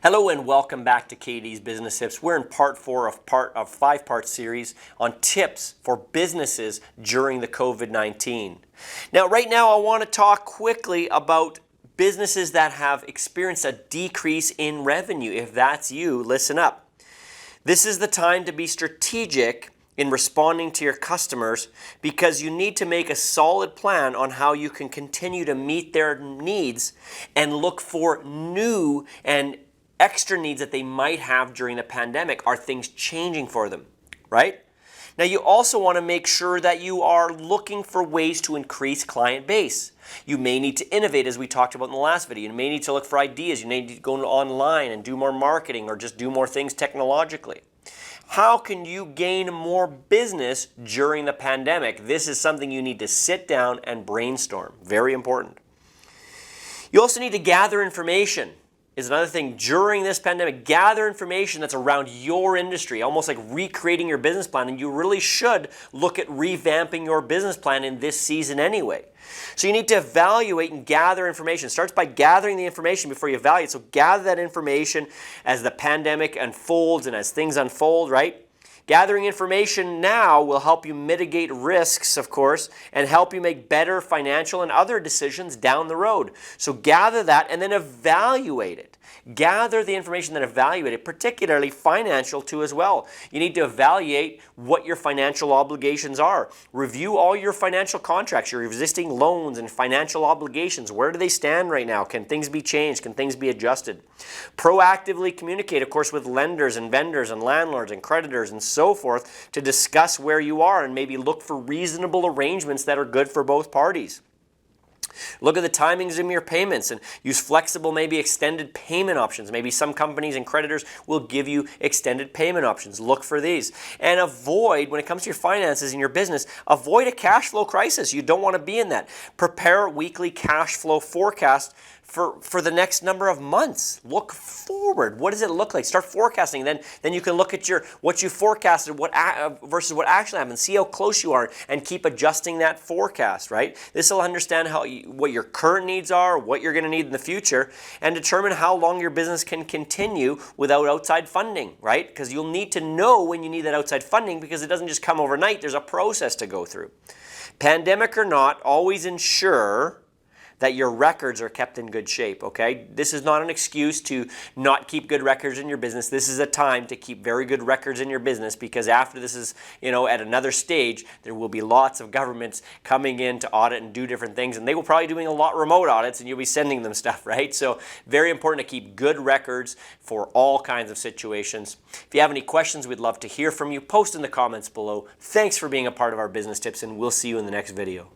Hello and welcome back to KD's Business Tips. We're in part 4 of a 5-part series on tips for businesses during the COVID-19. Now, right now I want to talk quickly about businesses that have experienced a decrease in revenue. If that's you, listen up. This is the time to be strategic in responding to your customers because you need to make a solid plan on how you can continue to meet their needs and look for new and extra needs that they might have during the pandemic. Are things changing for them, right? Now, you also want to make sure that you are looking for ways to increase client base. You may need to innovate, as we talked about in the last video. You may need to look for ideas. You may need to go online and do more marketing or just do more things technologically. How can you gain more business during the pandemic? This is something you need to sit down and brainstorm. Very important. You also need to gather information. Is another thing during this pandemic. Gather information that's around your industry, almost like recreating your business plan, and you really should look at revamping your business plan in this season anyway. So you need to evaluate and gather information. It starts by gathering the information before you evaluate. So gather that information as the pandemic unfolds and as things unfold, right? Gathering information now will help you mitigate risks, of course, and help you make better financial and other decisions down the road. So gather that and then evaluate it. Gather the information, then evaluate it, particularly financial too as well. You need to evaluate what your financial obligations are. Review all your financial contracts, your existing loans and financial obligations. Where do they stand right now? Can things be changed? Can things be adjusted? Proactively communicate, of course, with lenders and vendors and landlords and creditors and so forth to discuss where you are and maybe look for reasonable arrangements that are good for both parties. Look at the timings of your payments and use flexible, maybe extended payment options. Maybe some companies and creditors will give you extended payment options. Look for these. And avoid, when it comes to your finances in your business, avoid a cash flow crisis. You don't want to be in that. Prepare a weekly cash flow forecast for the next number of months. Look forward. What does it look like? Start forecasting. Then you can look at what you forecasted versus what actually happened. See how close you are and keep adjusting that forecast, right? This will understand what your current needs are, what you're going to need in the future, and determine how long your business can continue without outside funding, right? Because you'll need to know when you need that outside funding because it doesn't just come overnight. There's a process to go through. Pandemic or not, always ensure that your records are kept in good shape, okay? This is not an excuse to not keep good records in your business. This is a time to keep very good records in your business because after this is, at another stage, there will be lots of governments coming in to audit and do different things, and they will probably be doing a lot remote audits, and you'll be sending them stuff, right? So very important to keep good records for all kinds of situations. If you have any questions, we'd love to hear from you. Post in the comments below. Thanks for being a part of our Business Tips, and we'll see you in the next video.